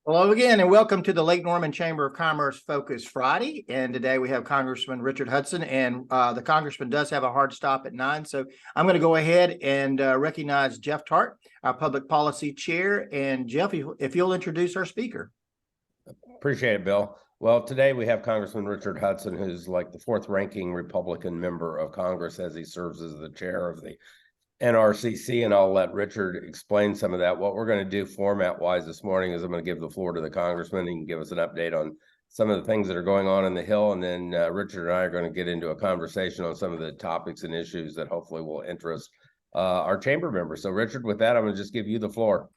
Hello again, and welcome to the Lake Norman Chamber of Commerce Focus Friday. And today we have Congressman Richard Hudson, and the congressman does have a hard stop at 9. So I'm going to go ahead and recognize Jeff Tarte, our public policy chair. And Jeff, if you'll introduce our speaker. Appreciate it, Bill. Well, today we have Congressman Richard Hudson, who's like the fourth ranking Republican member of Congress as he serves as the chair of the NRCC, and I'll let Richard explain some of that. What we're going to do format-wise this morning is I'm going to give the floor to the congressman. He can give us an update on some of the things that are going on in the Hill, and then Richard and I are going to get into a conversation on some of the topics and issues that hopefully will interest our chamber members. So, Richard, with that, I'm going to just give you the floor.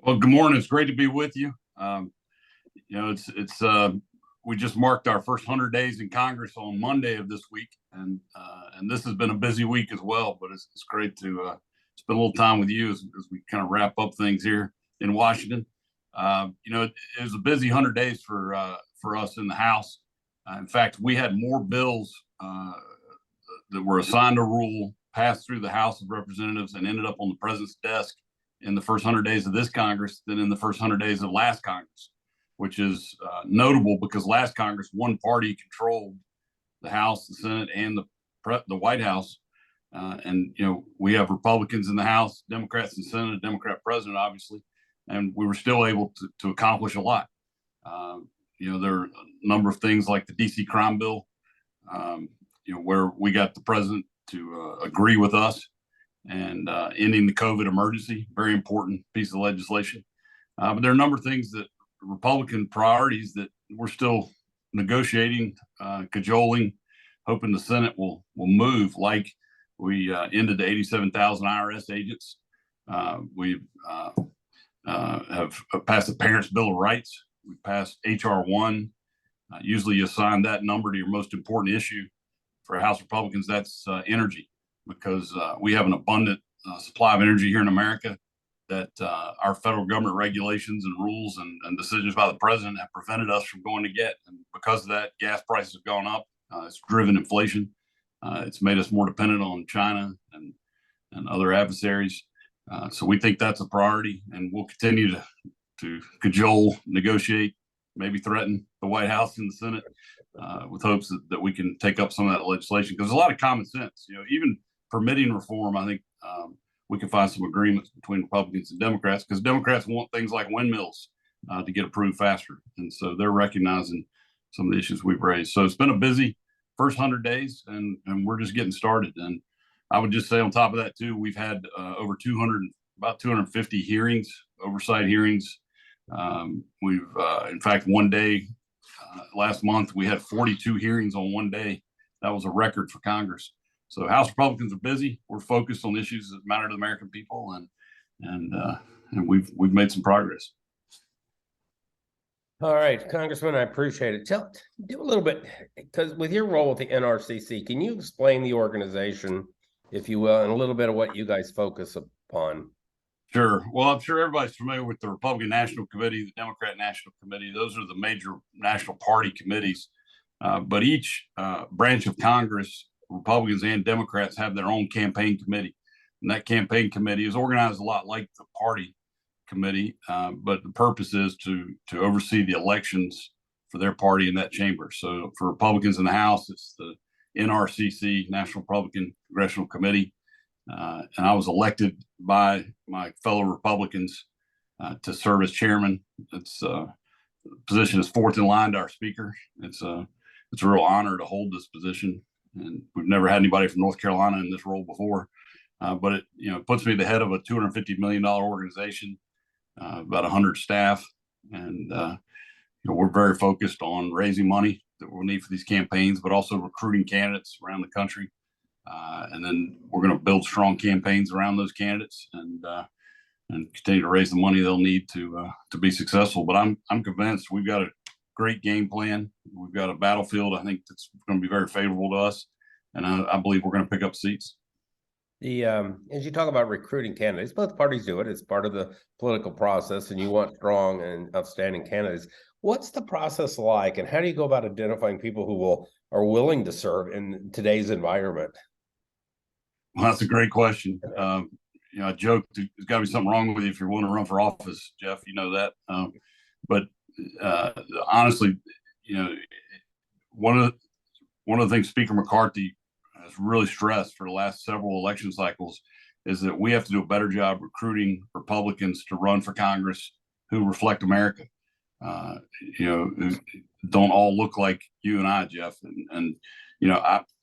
Well, good morning. It's great to be with you. We just marked our first 100 days in Congress on Monday of this week, and this has been a busy week as well. But it's great to spend a little time with you as we kind of wrap up things here in Washington. It was a busy 100 days for us in the House. In fact, we had more bills that were assigned a rule, passed through the House of Representatives, and ended up on the president's desk in the first 100 days of this Congress than in the first 100 days of last Congress, which is notable because last Congress, one party controlled the House, the Senate, and the White House. We have Republicans in the House, Democrats in the Senate, a Democrat president, obviously, and we were still able to accomplish a lot. There are a number of things like the DC crime bill, where we got the president to agree with us and ending the COVID emergency, very important piece of legislation. But there are a number of things that Republican priorities that we're still negotiating, cajoling, hoping the Senate will move. Like we ended the 87,000 IRS agents. We have passed the Parents' Bill of Rights. We passed HR 1. Usually you assign that number to your most important issue. For House Republicans, that's energy, because we have an abundant supply of energy here in America that our federal government regulations and rules and decisions by the president have prevented us from going to get. And because of that, gas prices have gone up. It's driven inflation. It's made us more dependent on China and other adversaries. So we think that's a priority, and we'll continue to cajole, negotiate, maybe threaten the White House and the Senate with hopes that we can take up some of that legislation. Because there's a lot of common sense. Even permitting reform, I think we can find some agreements between Republicans and Democrats, because Democrats want things like windmills to get approved faster. And so they're recognizing some of the issues we've raised. So it's been a busy first 100 days, and we're just getting started. And I would just say on top of that, too, we've had about 250 hearings, oversight hearings. We've, in fact, one day last month, we had 42 hearings on one day. That was a record for Congress. So House Republicans are busy. We're focused on issues that matter to the American people, and we've made some progress. All right, Congressman, I appreciate it. Do a little bit, because with your role with the NRCC, can you explain the organization, if you will, and a little bit of what you guys focus upon? Sure. Well, I'm sure everybody's familiar with the Republican National Committee, the Democrat National Committee. Those are the major national party committees. But each branch of Congress, Republicans and Democrats, have their own campaign committee. And that campaign committee is organized a lot like the party committee, but the purpose is to oversee the elections for their party in that chamber. So for Republicans in the House, it's the NRCC, National Republican Congressional Committee. And I was elected by my fellow Republicans to serve as chairman. The position is fourth in line to our speaker. It's a real honor to hold this position. And we've never had anybody from North Carolina in this role before. But it puts me at the head of a $250 million organization, about 100 staff. And we're very focused on raising money that we'll need for these campaigns, but also recruiting candidates around the country. And then we're going to build strong campaigns around those candidates and continue to raise the money they'll need to be successful. But I'm convinced we've got a great game plan. We've got a battlefield, I think, that's going to be very favorable to us. And I believe we're going to pick up seats. As you talk about recruiting candidates, both parties do it. It's part of the political process, and you want strong and outstanding candidates. What's the process like, and how do you go about identifying people who are willing to serve in today's environment? Well, that's a great question. I joked there's got to be something wrong with you if you're willing to run for office, Jeff. You know that. But honestly, you know, one of the things Speaker McCarthy has really stressed for the last several election cycles is that we have to do a better job recruiting Republicans to run for Congress who reflect America. Who don't all look like you and I, Jeff. And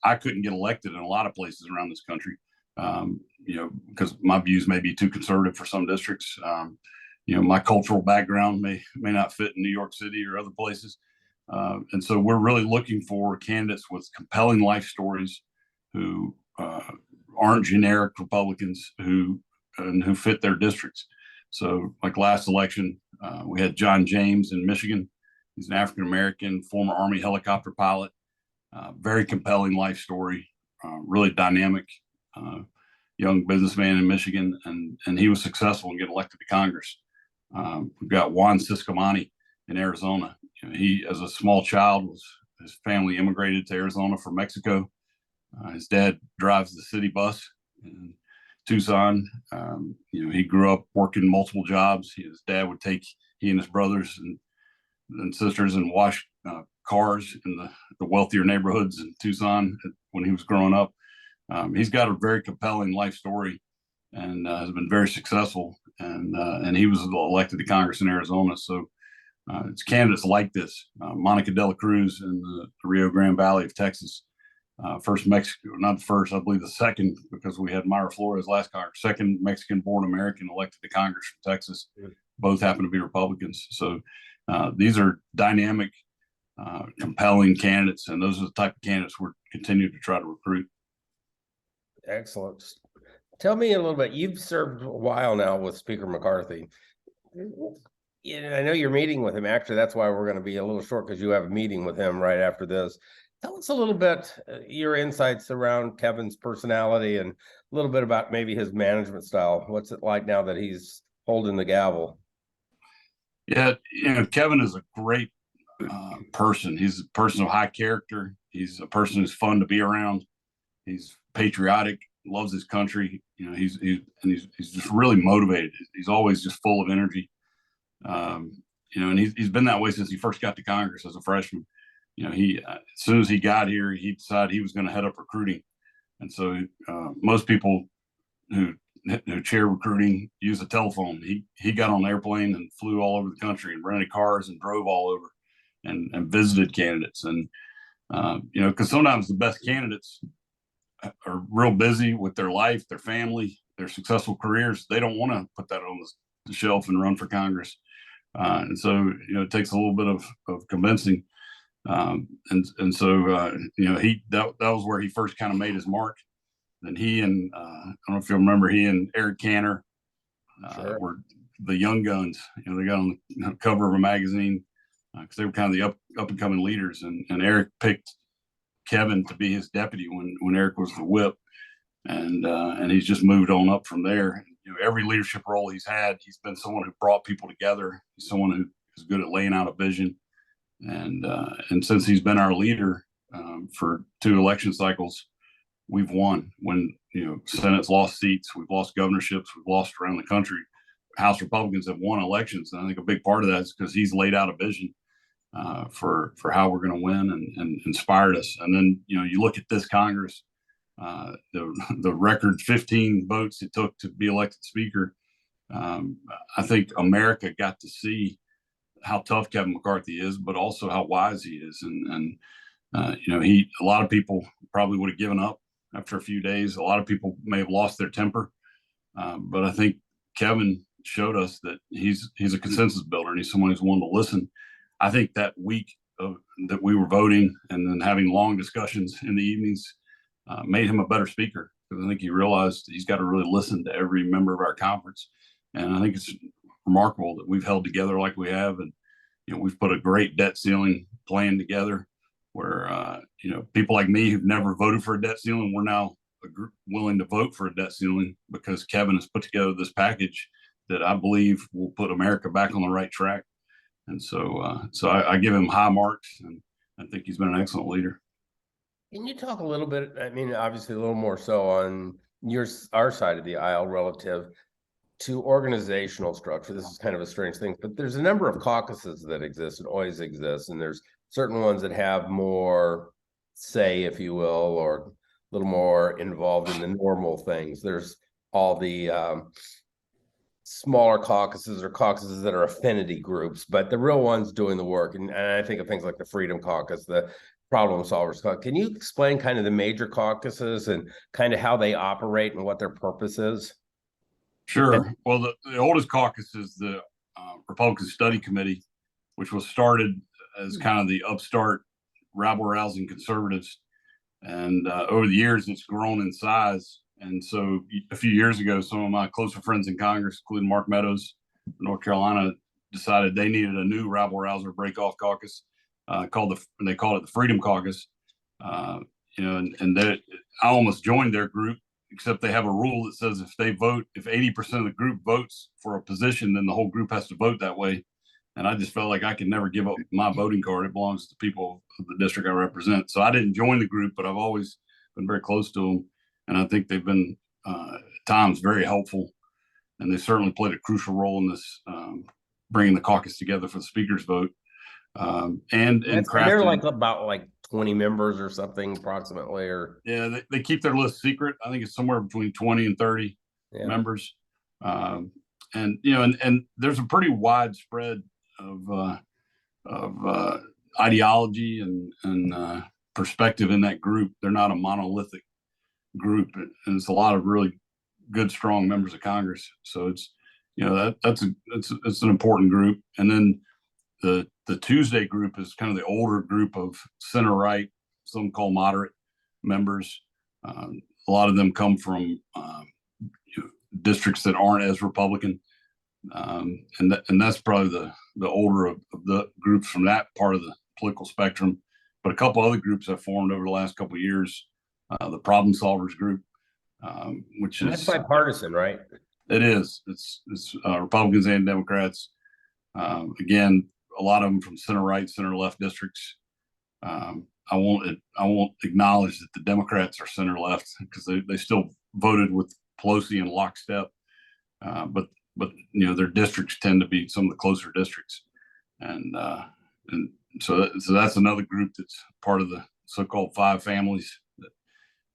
I couldn't get elected in a lot of places around this country, because my views may be too conservative for some districts. My cultural background may not fit in New York City or other places. And so we're really looking for candidates with compelling life stories who aren't generic Republicans who fit their districts. So like last election, we had John James in Michigan. He's an African-American, former Army helicopter pilot, very compelling life story, really dynamic young businessman in Michigan. And he was successful in getting elected to Congress. We've got Juan Ciscomani in Arizona. He, as a small child, his family immigrated to Arizona from Mexico. His dad drives the city bus in Tucson. He grew up working multiple jobs. His dad would take he and his brothers and sisters and wash cars in the wealthier neighborhoods in Tucson when he was growing up. He's got a very compelling life story and has been very successful. And he was elected to Congress in Arizona. So it's candidates like this, Monica de la Cruz in the Rio Grande Valley of Texas. First Mexico, not the first, I believe the second, because we had Mayra Flores last Congress, second Mexican-born American elected to Congress from Texas. Both happen to be Republicans. So these are dynamic, compelling candidates, and those are the type of candidates we're continuing to try to recruit. Excellent. Tell me a little bit. You've served a while now with Speaker McCarthy. I know you're meeting with him. Actually, that's why we're going to be a little short, because you have a meeting with him right after this. Tell us a little bit your insights around Kevin's personality and a little bit about maybe his management style. What's it like now that he's holding the gavel? Yeah, Kevin is a great person. He's a person of high character. He's a person who's fun to be around. He's patriotic, loves his country. He's just really motivated. He's always just full of energy. And he's been that way since he first got to Congress as a freshman. As soon as he got here, he decided he was going to head up recruiting. And so most people who chair recruiting use a telephone. He got on an airplane and flew all over the country and rented cars and drove all over and visited candidates. And, because sometimes the best candidates are real busy with their life, their family, their successful careers. They don't want to put that on the shelf and run for Congress. And so, it takes a little bit of convincing. So that was where he first kind of made his mark. Then he and I don't know if you remember, he and Eric Cantor were the young guns. They got on the cover of a magazine because they were kind of the up and coming leaders. And Eric picked Kevin to be his deputy when Eric was the whip, and he's just moved on up from there. Every leadership role he's had, he's been someone who brought people together. He's someone who is good at laying out a vision. And since he's been our leader for 2 election cycles, we've won. When Senate's lost seats, we've lost governorships, we've lost around the country. House Republicans have won elections, and I think a big part of that is because he's laid out a vision for how we're going to win and inspired us. And then you look at this Congress, the record 15 votes it took to be elected Speaker. I think America got to see how tough Kevin McCarthy is, but also how wise he is. And a lot of people probably would have given up after a few days. A lot of people may have lost their temper. But I think Kevin showed us that he's a consensus builder, and he's someone who's willing to listen. I think that week that we were voting and then having long discussions in the evenings made him a better speaker, because I think he realized he's got to really listen to every member of our conference. And I think it's remarkable that we've held together like we have. And, we've put a great debt ceiling plan together where, people like me who've never voted for a debt ceiling, we're now willing to vote for a debt ceiling because Kevin has put together this package that I believe will put America back on the right track. And so I give him high marks, and I think he's been an excellent leader. Can you talk a little bit, obviously a little more so on our side of the aisle relative to organizational structure. This is kind of a strange thing, but there's a number of caucuses that exist and always exist, and there's certain ones that have more say, if you will, or a little more involved in the normal things. There's all the smaller caucuses or caucuses that are affinity groups, but the real ones doing the work. And I think of things like the Freedom Caucus, the Problem Solvers Caucus. Can you explain kind of the major caucuses and kind of how they operate and what their purpose is? Sure. Well, the oldest caucus is the Republican Study Committee, which was started as kind of the upstart rabble-rousing conservatives. And over the years, it's grown in size. And so a few years ago, some of my closer friends in Congress, including Mark Meadows, North Carolina, decided they needed a new rabble-rouser break-off caucus they called it the Freedom Caucus. I almost joined their group, except they have a rule that says if 80% of the group votes for a position, then the whole group has to vote that way. And I just felt like I could never give up my voting card. It belongs to the people of the district I represent. So I didn't join the group, but I've always been very close to them. And I think they've been at times very helpful. And they certainly played a crucial role in this, bringing the caucus together for the speaker's vote. And they're like about 20 members or something approximately, or they keep their list secret. I think it's somewhere between 20 and 30 members. And there's a pretty wide spread of ideology and perspective in that group. They're not a monolithic group, and it's a lot of really good, strong members of Congress. So it's it's an important group. And then the Tuesday group is kind of the older group of center right, some call moderate members. A lot of them come from districts that aren't as Republican, and that's probably the older of the groups from that part of the political spectrum. But a couple other groups have formed over the last couple of years. The Problem Solvers group, which is bipartisan, right? It is. It's Republicans and Democrats. Again, a lot of them from center right, center left districts. I won't acknowledge that the Democrats are center left because they still voted with Pelosi in lockstep. But their districts tend to be some of the closer districts, and so that's another group that's part of the so-called five families that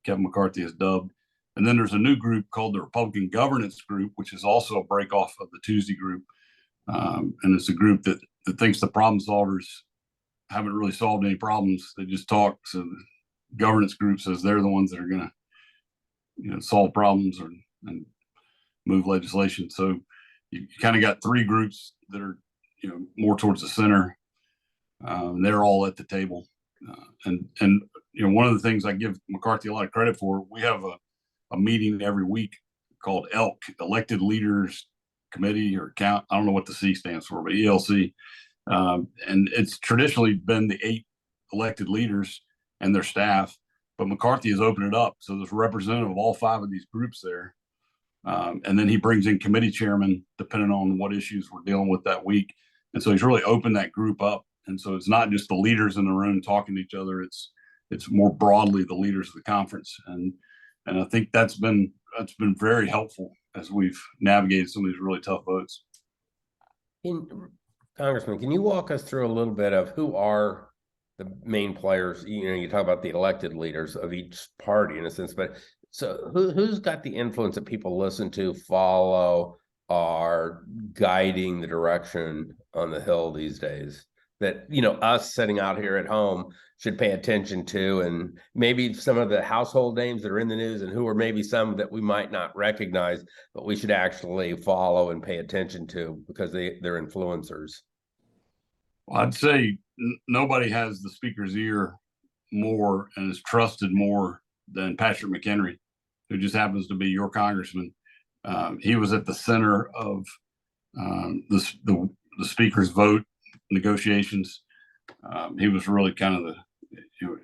Kevin McCarthy has dubbed. And then there's a new group called the Republican Governance Group, which is also a break off of the Tuesday group. And it's a group that thinks the problem solvers haven't really solved any problems. They just talk. So the governance group says they're the ones that are going to, solve problems and move legislation. So you kind of got three groups that are, more towards the center. They're all at the table. And one of the things I give McCarthy a lot of credit for, we have a meeting every week called ELK, Elected Leaders Committee or Count. I don't know what the C stands for, but ELC. And it's traditionally been the 8 elected leaders and their staff, but McCarthy has opened it up. So there's a representative of all 5 of these groups there. And then he brings in committee chairmen, depending on what issues we're dealing with that week. And so he's really opened that group up. And so it's not just the leaders in the room talking to each other. It's more broadly the leaders of the conference. And I think that's been very helpful as we've navigated some of these really tough votes. Congressman, can you walk us through a little bit of who are the main players? You talk about the elected leaders of each party in a sense, but so who's got the influence that people listen to, follow, are guiding the direction on the Hill these days that, us sitting out here at home should pay attention to, and maybe some of the household names that are in the news and who are maybe some that we might not recognize, but we should actually follow and pay attention to because they're influencers? Well, I'd say nobody has the speaker's ear more and is trusted more than Patrick McHenry, who just happens to be your congressman. He was at the center of the speaker's vote negotiations. He was really kind of it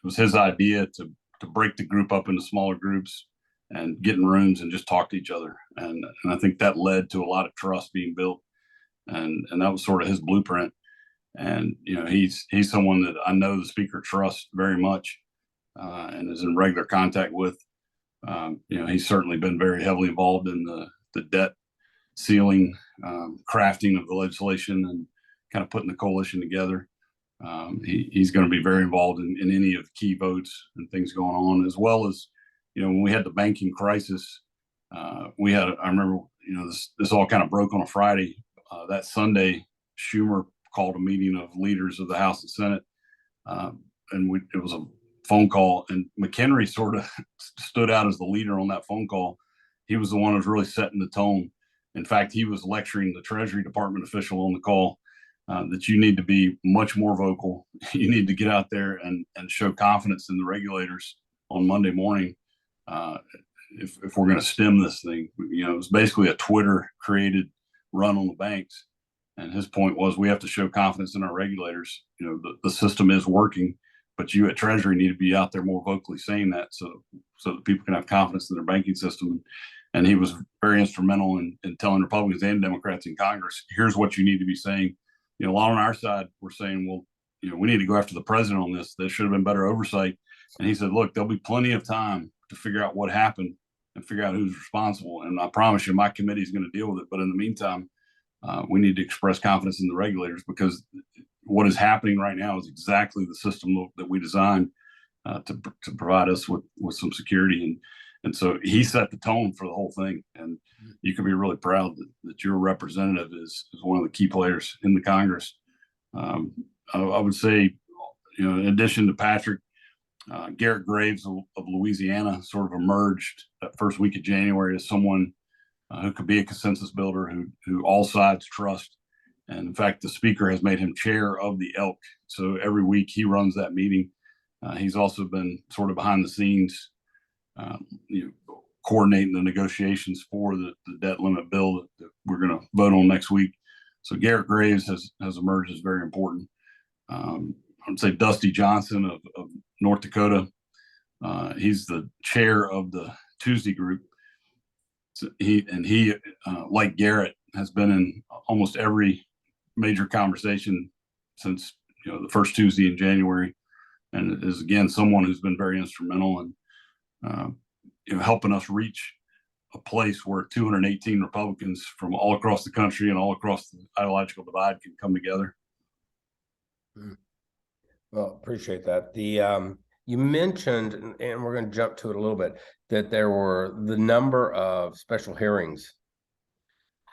was his idea to break the group up into smaller groups and get in rooms and just talk to each other. And I think that led to a lot of trust being built. And that was sort of his blueprint. And, he's someone that I know the speaker trusts very much and is in regular contact with. He's certainly been very heavily involved in the debt ceiling, crafting of the legislation and kind of putting the coalition together. He's going to be very involved in any of the key votes and things going on, as well as, when we had the banking crisis, I remember, this all kind of broke on a Friday. That Sunday, Schumer called a meeting of leaders of the House and Senate. It was a phone call, and McHenry sort of stood out as the leader on that phone call. He was the one who was really setting the tone. In fact, he was lecturing the Treasury Department official on the call that you need to be much more vocal. You need to get out there and show confidence in the regulators on Monday morning if we're going to stem this thing. It was basically a Twitter created run on the banks. And his point was, we have to show confidence in our regulators. The system is working, but you at Treasury need to be out there more vocally saying that so that people can have confidence in their banking system. And he was very instrumental in telling Republicans and Democrats in Congress, here's what you need to be saying. A lot on our side, we're saying, well, we need to go after the president on this. There should have been better oversight. And he said, look, there'll be plenty of time to figure out what happened and figure out who's responsible. And I promise you, my committee is going to deal with it. But in the meantime, we need to express confidence in the regulators, because what is happening right now is exactly the system that we designed to provide us with some security. And so he set the tone for the whole thing. And you can be really proud that your representative is one of the key players in the Congress. I would say, in addition to Patrick, Garrett Graves of Louisiana sort of emerged that first week of January as someone who could be a consensus builder, who all sides trust. And in fact, the speaker has made him chair of the ELK. So every week he runs that meeting. He's also been sort of behind the scenes, coordinating the negotiations for the debt limit bill that we're going to vote on next week. So Garrett Graves has emerged as very important. I would say Dusty Johnson of North Dakota. He's the chair of the Tuesday group. So he, like Garrett, has been in almost every major conversation since the first Tuesday in January, and is again someone who's been very instrumental in helping us reach a place where 218 Republicans from all across the country and all across the ideological divide can come together. Well, appreciate that. You mentioned, and we're going to jump to it a little bit, that there were the number of special hearings.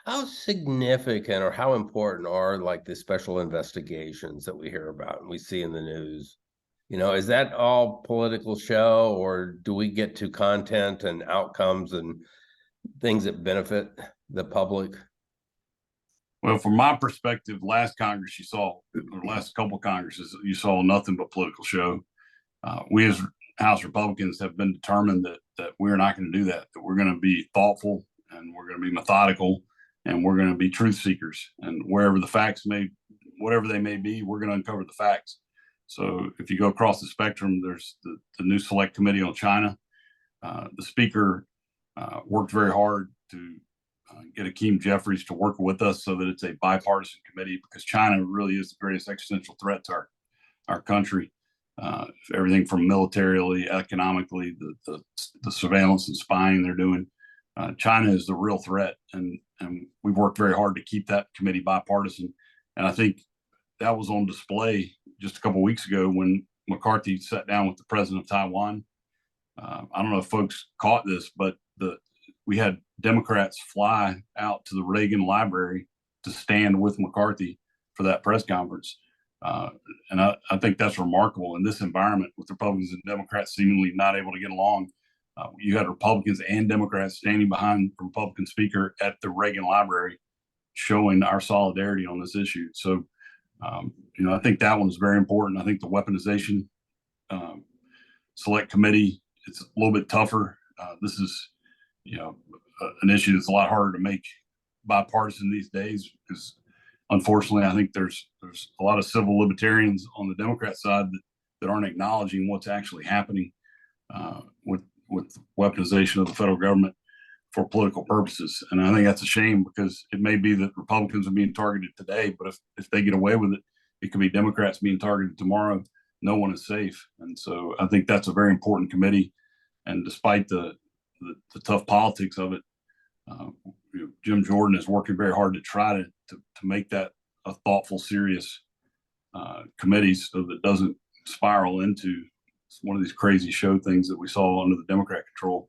How significant or how important are like the special investigations that we hear about and we see in the news? Is that all political show, or do we get to content and outcomes and things that benefit the public? Well, from my perspective, last Congress or last couple of Congresses, you saw nothing but political show. We as House Republicans have been determined that we're not going to do that we're going to be thoughtful, and we're going to be methodical, and we're going to be truth seekers. And wherever the facts whatever they may be, we're going to uncover the facts. So if you go across the spectrum, there's the new select committee on China. The speaker worked very hard to get Akeem Jeffries to work with us so that it's a bipartisan committee, because China really is the greatest existential threat to our country. Everything from militarily, economically, the surveillance and spying they're doing. China is the real threat, and we've worked very hard to keep that committee bipartisan. And I think that was on display just a couple of weeks ago when McCarthy sat down with the president of Taiwan. I don't know if folks caught this, but we had Democrats fly out to the Reagan Library to stand with McCarthy for that press conference. And I think that's remarkable in this environment with Republicans and Democrats seemingly not able to get along. You had Republicans and Democrats standing behind the Republican speaker at the Reagan Library, showing our solidarity on this issue. So, I think that one's very important. I think the weaponization select committee, it's a little bit tougher. This is, an issue that's a lot harder to make bipartisan these days, because unfortunately, I think there's a lot of civil libertarians on the Democrat side that aren't acknowledging what's actually happening with weaponization of the federal government for political purposes. And I think that's a shame, because it may be that Republicans are being targeted today, but if they get away with it, it could be Democrats being targeted tomorrow. No one is safe. And so I think that's a very important committee. And despite the the tough politics of it. Jim Jordan is working very hard to try to make that a thoughtful, serious committee so that it doesn't spiral into one of these crazy show things that we saw under the Democrat control.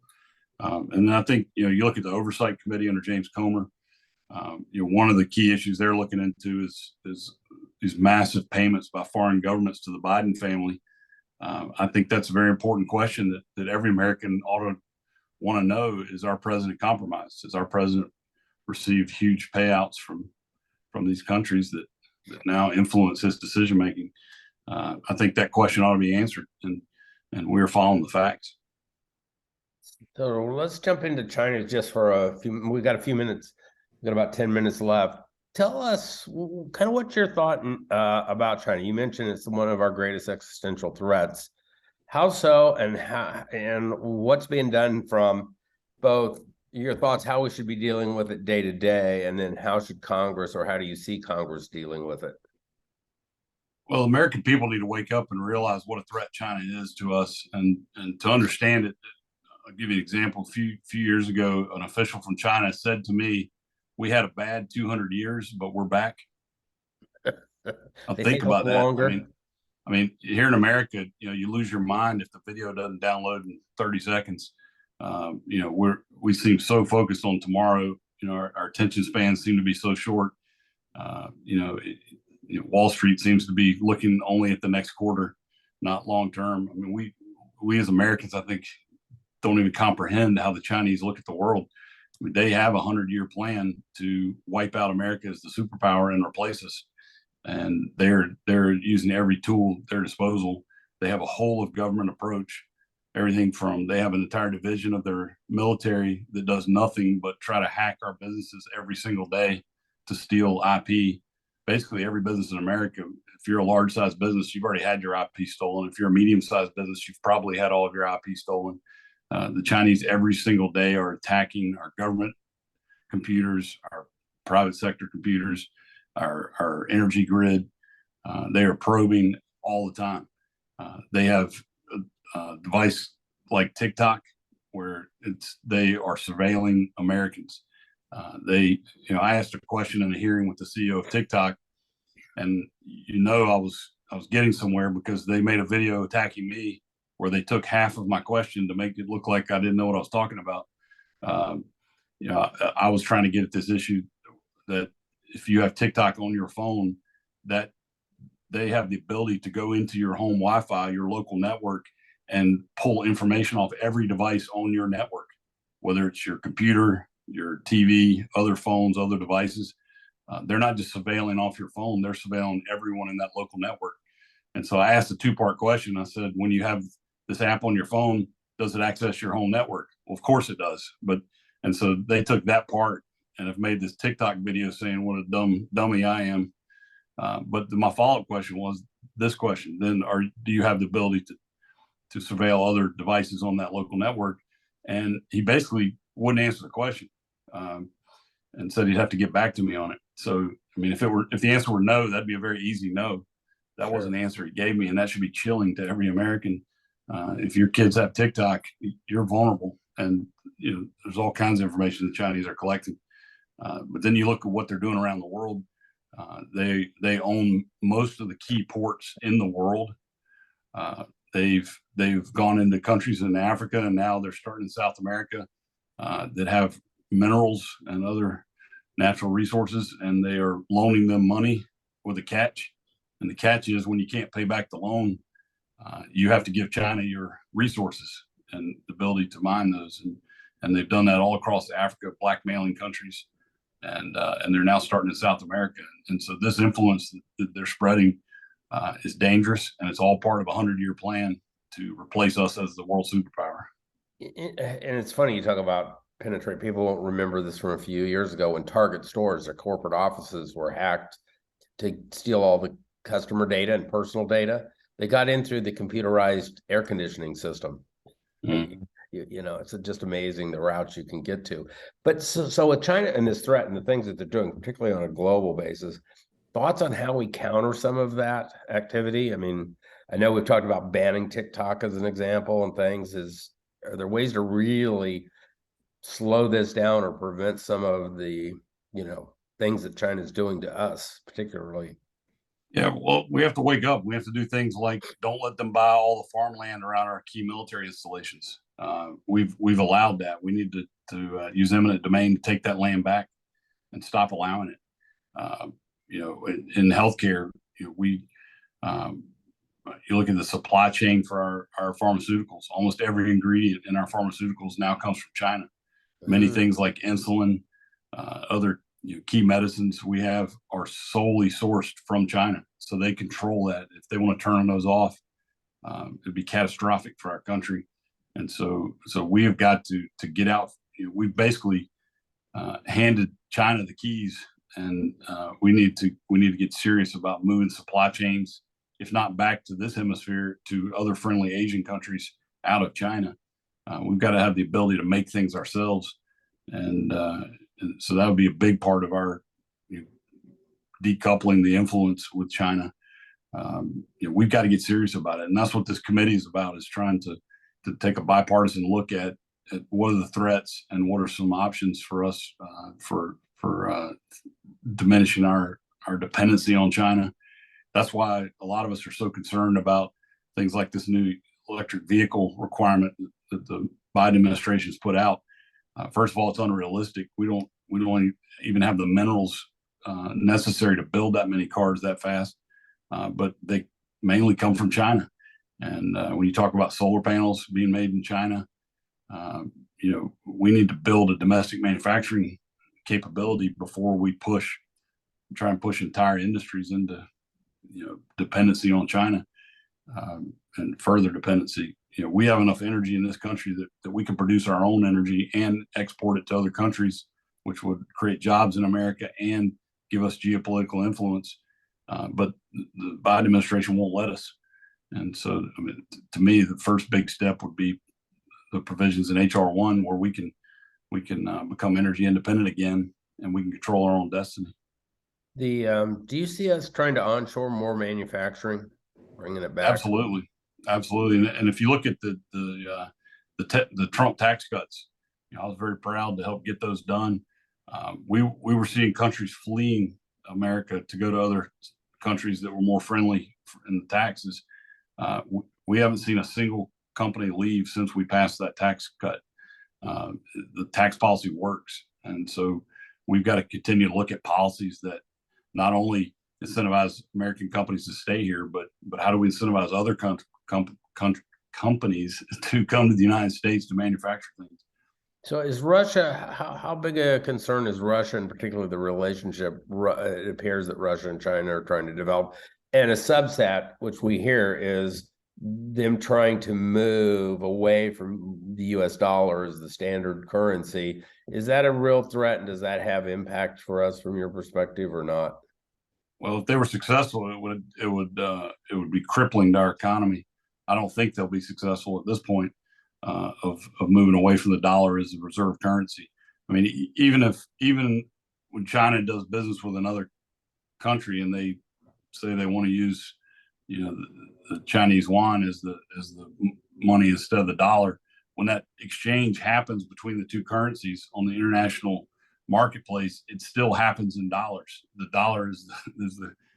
And then I think, you look at the Oversight Committee under James Comer. One of the key issues they're looking into is these massive payments by foreign governments to the Biden family. I think that's a very important question that every American ought to want to know. Is our president compromised? Has our president received huge payouts from these countries that now influence his decision making? I think that question ought to be answered, and we're following the facts. So let's jump into China just for a few. We got a few minutes. We got about 10 minutes left. Tell us kind of what's your thought about China. You mentioned it's one of our greatest existential threats. How so, and what's being done from both your thoughts, how we should be dealing with it day to day, and then how should Congress, or how do you see Congress dealing with it? Well, American people need to wake up and realize what a threat China is to us, and to understand it. I'll give you an example. A few years ago, an official from China said to me, "We had a bad 200 years, but we're back." I'll think about that. Longer. I mean, here in America, you lose your mind if the video doesn't download in 30 seconds. We seem so focused on tomorrow. Our attention spans seem to be so short. Wall Street seems to be looking only at the next quarter, not long term. I mean, we as Americans, I think, don't even comprehend how the Chinese look at the world. I mean, they have a 100-year plan to wipe out America as the superpower and replace us. And they're using every tool at their disposal. They have a whole of government approach. Everything from, they have an entire division of their military that does nothing but try to hack our businesses every single day to steal IP. Basically, every business in America, if you're a large size business, you've already had your IP stolen. If you're a medium sized business, you've probably had all of your IP stolen. The Chinese every single day are attacking our government computers, our private sector computers, our energy grid. They are probing all the time. They have a device like TikTok where they are surveilling Americans. I asked a question in a hearing with the CEO of TikTok, and I was getting somewhere because they made a video attacking me where they took half of my question to make it look like I didn't know what I was talking about. I was trying to get at this issue that if you have TikTok on your phone, that they have the ability to go into your home Wi-Fi, your local network, and pull information off every device on your network, whether it's your computer, your TV, other phones, other devices. They're not just surveilling off your phone, they're surveilling everyone in that local network. And so I asked a two-part question. I said, when you have this app on your phone, does it access your home network? Well, of course it does. And so they took that part and have made this TikTok video saying what a dummy I am. But my follow-up question was this question: then do you have the ability to surveil other devices on that local network? And he basically wouldn't answer the question, and said he'd have to get back to me on it. So, I mean, if the answer were no, that'd be a very easy no. That wasn't the answer he gave me, and that should be chilling to every American. If your kids have TikTok, you're vulnerable, and there's all kinds of information the Chinese are collecting. But then you look at what they're doing around the world. They own most of the key ports in the world. They've gone into countries in Africa, and now they're starting in South America that have minerals and other natural resources, and they are loaning them money with a catch. And the catch is, when you can't pay back the loan, you have to give China your resources and the ability to mine those. And they've done that all across Africa, blackmailing countries, and they're now starting in South America. And so this influence that they're spreading is dangerous, and it's all part of a 100-year plan to replace us as the world superpower. And it's funny you talk about penetrate. People won't remember this from a few years ago when Target stores, their corporate offices, were hacked to steal all the customer data and personal data. They got in through the computerized air conditioning system. Mm-hmm. It's just amazing the routes you can get to. But so with China and this threat and the things that they're doing, particularly on a global basis, thoughts on how we counter some of that activity? I mean, I know we've talked about banning TikTok as an example and things. Are there ways to really slow this down or prevent some of the, things that China's doing to us, particularly? Yeah, well, we have to wake up. We have to do things like don't let them buy all the farmland around our key military installations. We've allowed that. We need to use eminent domain to take that land back and stop allowing it. In healthcare, you look at the supply chain for our pharmaceuticals. Almost every ingredient in our pharmaceuticals now comes from China. Many things like insulin, other key medicines we have are solely sourced from China. So they control that. If they want to turn those off, it'd be catastrophic for our country. And so we have got to get out. We've basically handed China the keys, and we need to get serious about moving supply chains, if not back to this hemisphere, to other friendly Asian countries out of China. We've got to have the ability to make things ourselves, and so that would be a big part of our decoupling the influence with China. We've got to get serious about it, and that's what this committee is about: is trying to take a bipartisan look at what are the threats and what are some options for us for diminishing our dependency on China. That's why a lot of us are so concerned about things like this new electric vehicle requirement that the Biden administration has put out. First of all, it's unrealistic. We don't even have the minerals necessary to build that many cars that fast, but they mainly come from China. And when you talk about solar panels being made in China, we need to build a domestic manufacturing capability before we try and push entire industries into dependency on China and further dependency. We have enough energy in this country that we can produce our own energy and export it to other countries, which would create jobs in America and give us geopolitical influence. But the Biden administration won't let us. And so, to me, the first big step would be the provisions in HR1 where we can become energy independent again, and we can control our own destiny. Do you see us trying to onshore more manufacturing, bringing it back? Absolutely. And if you look at the Trump tax cuts, I was very proud to help get those done. We were seeing countries fleeing America to go to other countries that were more friendly in the taxes. We haven't seen a single company leave since we passed that tax cut. The tax policy works, and so we've got to continue to look at policies that not only incentivize American companies to stay here, but how do we incentivize other companies to come to the United States to manufacture things? So is Russia, how big a concern is Russia, and particularly the relationship it appears that Russia and China are trying to develop? And a subset, which we hear, is them trying to move away from the US dollar as the standard currency. Is that a real threat, and does that have impact for us from your perspective or not? Well, if they were successful, it would be crippling to our economy. I don't think they'll be successful at this point of moving away from the dollar as a reserve currency. I mean, even when China does business with another country and they say they want to use, the Chinese yuan as the money instead of the dollar, when that exchange happens between the two currencies on the international marketplace, it still happens in dollars. The dollar is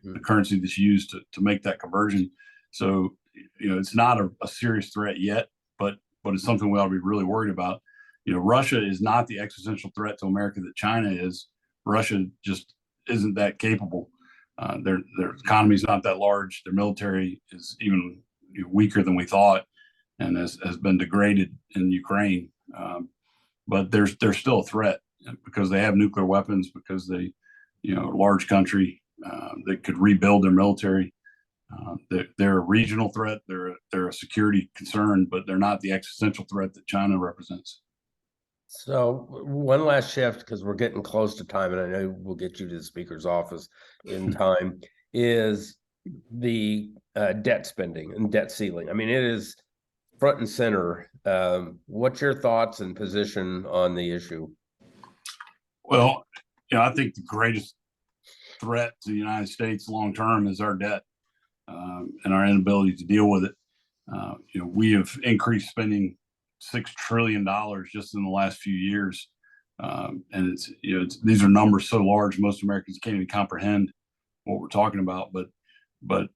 the currency that's used to make that conversion. So, it's not a serious threat yet, but it's something we ought to be really worried about. Russia is not the existential threat to America that China is. Russia just isn't that capable. Their economy is not that large. Their military is even weaker than we thought, and has been degraded in Ukraine. But there's still a threat because they have nuclear weapons, because they, a large country that could rebuild their military. They're a regional threat. They're a security concern, but they're not the existential threat that China represents. So one last shift, because we're getting close to time, and I know we'll get you to the speaker's office in time, is the debt spending and debt ceiling. I mean, it is front and center. What's your thoughts and position on the issue? Well, I think the greatest threat to the United States long term is our debt and our inability to deal with it. We have increased spending $6 trillion just in the last few years. And these are numbers so large, most Americans can't even comprehend what we're talking about. But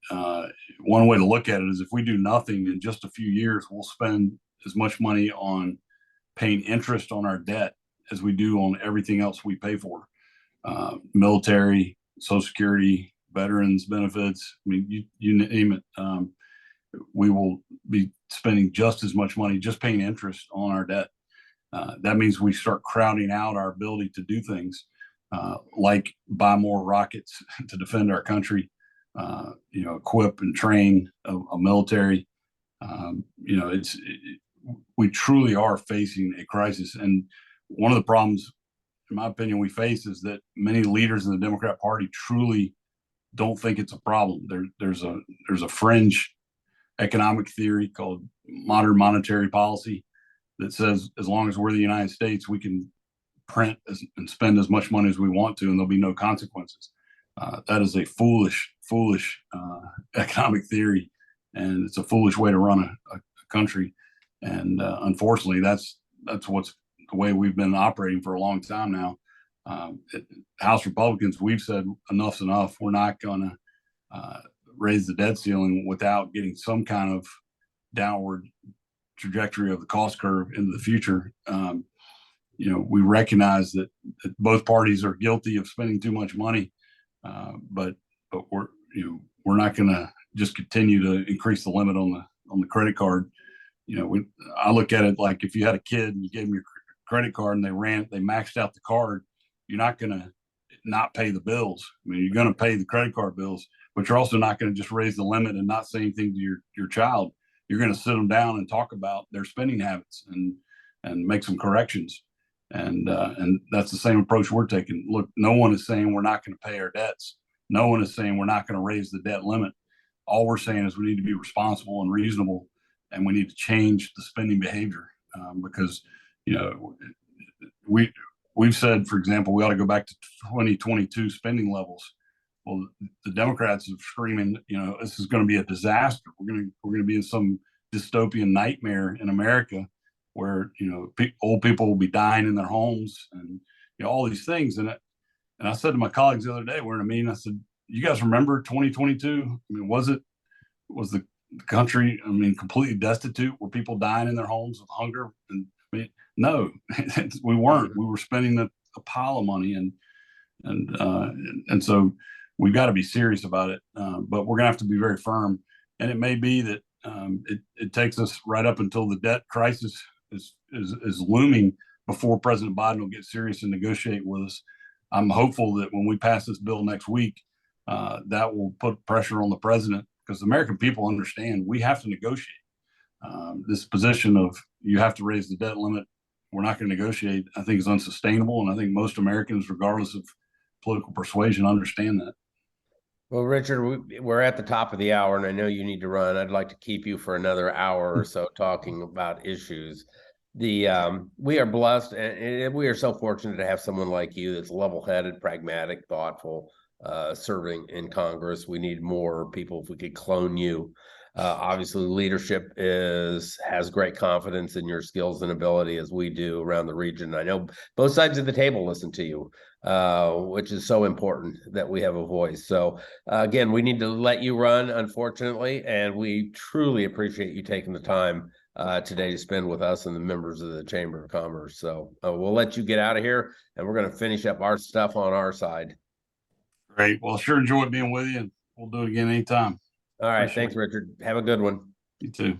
one way to look at it is if we do nothing in just a few years, we'll spend as much money on paying interest on our debt as we do on everything else we pay for. Military, Social Security, veterans benefits. I mean, you name it. We will be spending just as much money just paying interest on our debt. That means we start crowding out our ability to do things like buy more rockets to defend our country, equip and train a military. We truly are facing a crisis. And one of the problems, in my opinion, we face is that many leaders in the Democrat Party truly don't think it's a problem. There's a fringe economic theory called modern monetary policy that says as long as we're the United States, we can print and spend as much money as we want to, and there'll be no consequences. That is a foolish economic theory, and it's a foolish way to run a country. And unfortunately, that's what's the way we've been operating for a long time now. House Republicans, we've said enough's enough. We're not going to raise the debt ceiling without getting some kind of downward trajectory of the cost curve into the future. We recognize that both parties are guilty of spending too much money, but we're not going to just continue to increase the limit on the credit card. I look at it like if you had a kid and you gave them your credit card and they maxed out the card, you're not going to not pay the bills. I mean, you're going to pay the credit card bills, but you're also not going to just raise the limit and not say anything to your child. You're going to sit them down and talk about their spending habits and make some corrections. And that's the same approach we're taking. Look, no one is saying we're not going to pay our debts. No one is saying we're not going to raise the debt limit. All we're saying is we need to be responsible and reasonable, and we need to change the spending behavior because we've said, for example, we ought to go back to 2022 spending levels. Well, the Democrats are screaming, this is going to be a disaster. We're going to be in some dystopian nightmare in America where old people will be dying in their homes and all these things. And I said to my colleagues the other day, we're in a meeting. I said, "You guys remember 2022? I mean, was the country, completely destitute? Were people dying in their homes of hunger?" And no, we weren't. We were spending a pile of money, and so we've got to be serious about it. But we're gonna have to be very firm. And it may be that it takes us right up until the debt crisis is looming before President Biden will get serious and negotiate with us. I'm hopeful that when we pass this bill next week, that will put pressure on the president, because the American people understand we have to negotiate. This position of you have to raise the debt limit, we're not going to negotiate, I think is unsustainable. And I think most Americans, regardless of political persuasion, understand that. Well, Richard, we're at the top of the hour, and I know you need to run. I'd like to keep you for another hour or so talking about issues. We are blessed, and we are so fortunate to have someone like you that's level-headed, pragmatic, thoughtful, serving in Congress. We need more people. If we could clone you. Obviously, leadership has great confidence in your skills and ability, as we do around the region. I know both sides of the table listen to you, which is so important that we have a voice. So again, we need to let you run, unfortunately, and we truly appreciate you taking the time today to spend with us and the members of the Chamber of Commerce. So we'll let you get out of here, and we're going to finish up our stuff on our side. Great. Well, sure enjoyed being with you, and we'll do it again anytime. All right. Thanks, Richard. Have a good one. You too.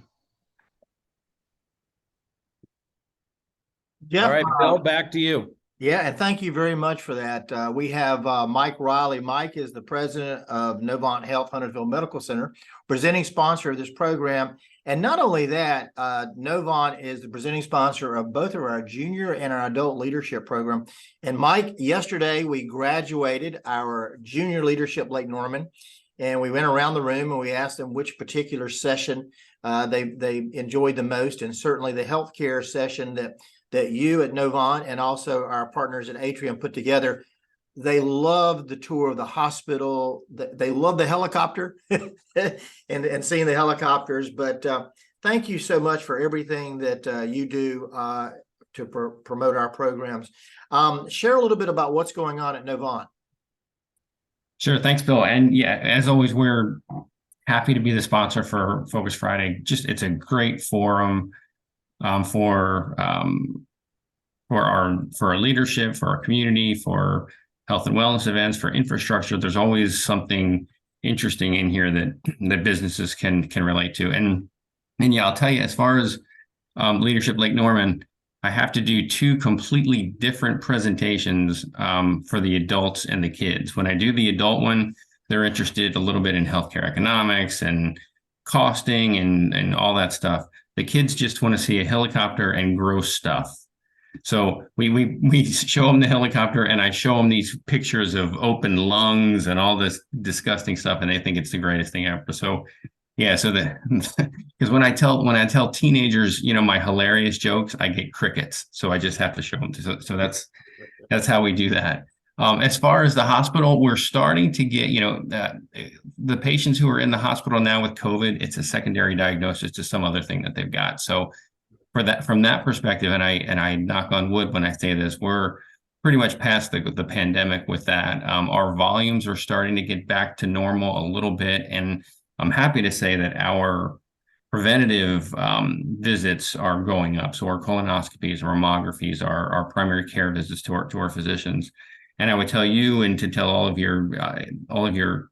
Jeff, all right, Bill, back to you. Yeah, and thank you very much for that. We have Mike Riley. Mike is the president of Novant Health Huntersville Medical Center, presenting sponsor of this program. And not only that, Novant is the presenting sponsor of both of our junior and our adult leadership program. And Mike, yesterday we graduated our junior leadership Lake Norman, and we went around the room and we asked them which particular session they enjoyed the most. And certainly the healthcare session that you at Novant and also our partners at Atrium put together. They loved the tour of the hospital. They loved the helicopter and seeing the helicopters, but thank you so much for everything that you do to promote our programs. Share a little bit about what's going on at Novant. Sure. Thanks, Bill. And yeah, as always, we're happy to be the sponsor for Focus Friday. It's a great forum for our leadership, for our community, for health and wellness events, for infrastructure. There's always something interesting in here that businesses can relate to. And yeah, I'll tell you, as far as Leadership Lake Norman, I have to do two completely different presentations for the adults and the kids. When I do the adult one, they're interested a little bit in healthcare economics and costing and all that stuff. The kids just want to see a helicopter and gross stuff. So we show them the helicopter, and I show them these pictures of open lungs and all this disgusting stuff, and they think it's the greatest thing ever. So yeah, so because when I tell teenagers, my hilarious jokes, I get crickets. So I just have to show them. So that's how we do that. As far as the hospital, we're starting to get, the patients who are in the hospital now with COVID, it's a secondary diagnosis to some other thing that they've got. So from that perspective, and I knock on wood when I say this, we're pretty much past the pandemic with that. Our volumes are starting to get back to normal a little bit, and I'm happy to say that our preventative visits are going up. So our colonoscopies, our mammographies, our primary care visits to our physicians. And I would tell you, and to tell all of your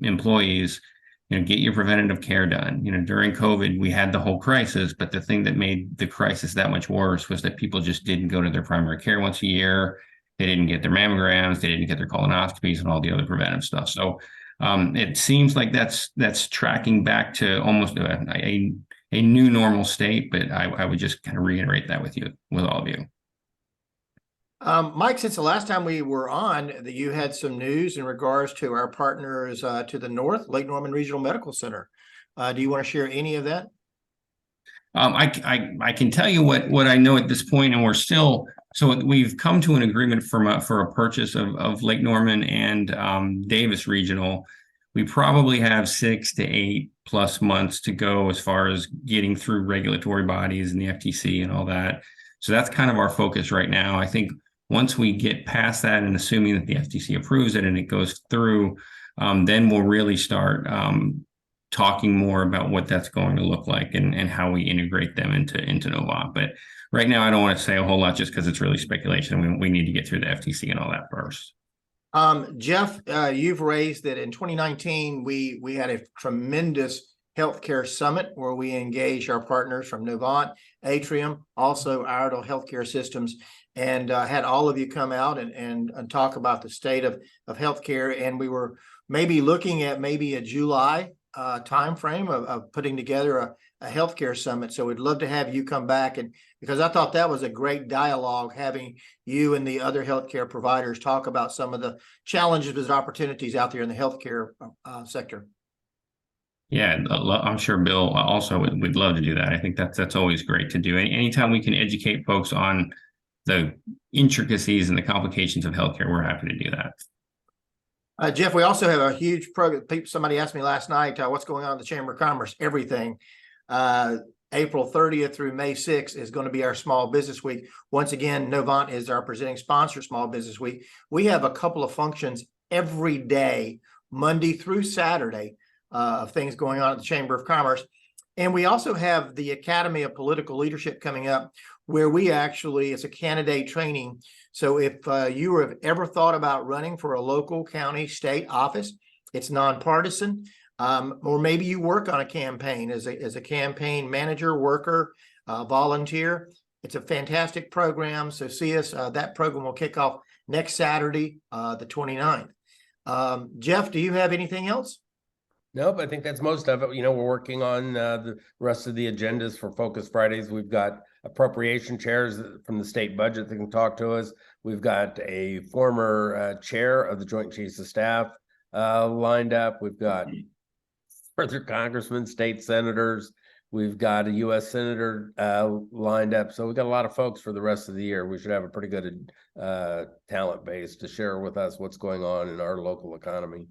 employees, get your preventative care done. During COVID, we had the whole crisis, but the thing that made the crisis that much worse was that people just didn't go to their primary care once a year. They didn't get their mammograms, they didn't get their colonoscopies and all the other preventive stuff. So it seems like that's tracking back to almost a new normal state, but I would just kind of reiterate that with all of you. Mike, since the last time we were on, that you had some news in regards to our partners to the north, Lake Norman Regional Medical Center. Do you want to share any of that? I can tell you what I know at this point, and we've come to an agreement for a purchase of Lake Norman and Davis Regional. We probably have 6 to 8 plus months to go as far as getting through regulatory bodies and the FTC and all that. So that's kind of our focus right now. I think once we get past that, and assuming that the FTC approves it and it goes through, then we'll really start talking more about what that's going to look like and how we integrate them into Novant. But right now, I don't want to say a whole lot just because it's really speculation. We need to get through the FTC and all that first. Jeff, you've raised that in 2019, we had a tremendous healthcare summit where we engaged our partners from Novant, Atrium, also Iredell Healthcare Systems, and had all of you come out and talk about the state of healthcare. And we were maybe looking at a July timeframe of putting together a healthcare summit. So we'd love to have you come back, and because I thought that was a great dialogue, having you and the other healthcare providers talk about some of the challenges and opportunities out there in the healthcare sector. Yeah, I'm sure Bill also would love to do that. I think that's always great to do. Anytime we can educate folks on the intricacies and the complications of healthcare, we're happy to do that. Jeff, we also have a huge program. Somebody asked me last night, what's going on in the Chamber of Commerce? Everything. April 30th through May 6th is going to be our Small Business Week. Once again, Novant is our presenting sponsor, Small Business Week. We have a couple of functions every day, Monday through Saturday, of things going on at the Chamber of Commerce. And we also have the Academy of Political Leadership coming up, where it's a candidate training. So if you have ever thought about running for a local, county, state office, it's nonpartisan, or maybe you work on a campaign as a campaign manager, worker, volunteer. It's a fantastic program. So see us. That program will kick off next Saturday, the 29th. Jeff, do you have anything else? Nope, I think that's most of it. We're working on the rest of the agendas for Focus Fridays. We've got appropriation chairs from the state budget that can talk to us. We've got a former chair of the Joint Chiefs of Staff lined up. We've got further congressmen, state senators. We've got a U.S. senator lined up. So we've got a lot of folks for the rest of the year. We should have a pretty good talent base to share with us what's going on in our local economy.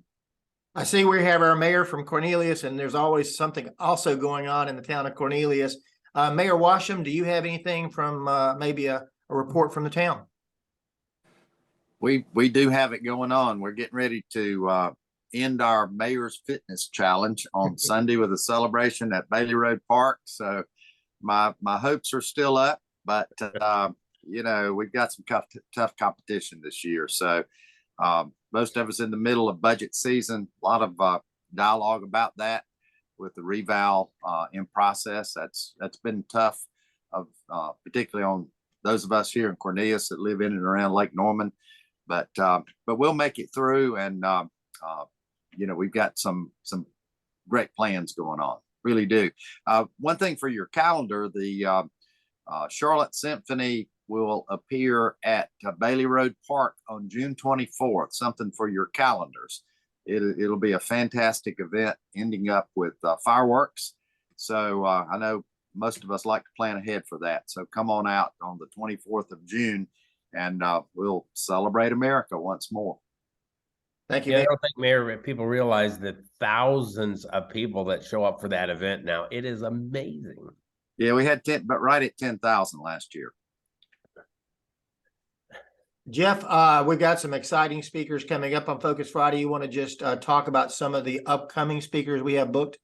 I see we have our mayor from Cornelius, and there's always something also going on in the town of Cornelius. Mayor Washam, do you have anything from maybe a report from the town? We do have it going on. We're getting ready to end our Mayor's Fitness Challenge on Sunday with a celebration at Bailey Road Park. So my hopes are still up, but you know, we've got some tough competition this year. So most of us in the middle of budget season, a lot of dialogue about that with the reval in process. That's been tough, particularly on those of us here in Cornelius that live in and around Lake Norman. But we'll make it through, and you know, we've got some great plans going on. Really do. One thing for your calendar, the Charlotte Symphony will appear at Bailey Road Park on June 24th. Something for your calendars. It'll be a fantastic event, ending up with fireworks. So I know most of us like to plan ahead for that. So come on out on the 24th of June, and we'll celebrate America once more. Thank you, Yeah, I Mayor. don't think, Mayor, people realize that thousands of people that show up for that event now. It is amazing. Yeah, we had 10, but right at 10,000 last year. Jeff, we've got some exciting speakers coming up on Focus Friday. You want to just talk about some of the upcoming speakers we have booked?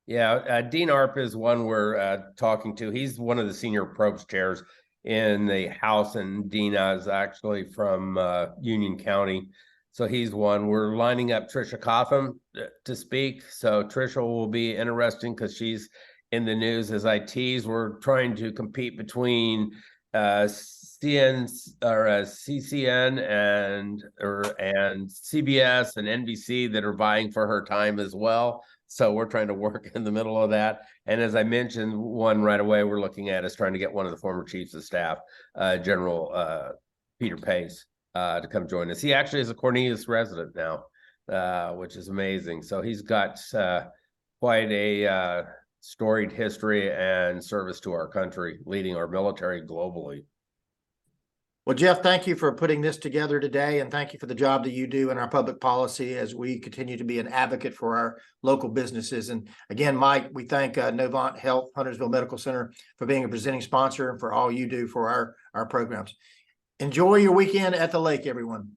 Yeah, Dean Arp is one we're talking to. He's one of the senior probes chairs in the House, and Dina is actually from Union County. So he's one. We're lining up Tricia Cotham to speak. So Tricia will be interesting because she's in the news as I tease. We're trying to compete between CCN and CBS and NBC that are vying for her time as well. So we're trying to work in the middle of that. And as I mentioned, one right away we're looking at is trying to get one of the former chiefs of staff, General Peter Pace, to come join us. He actually is a Cornelius resident now, which is amazing. So he's got quite a storied history and service to our country, leading our military globally. Well, Jeff, thank you for putting this together today, and thank you for the job that you do in our public policy as we continue to be an advocate for our local businesses. And again, Mike, we thank Novant Health, Huntersville Medical Center for being a presenting sponsor and for all you do for our programs. Enjoy your weekend at the lake, everyone.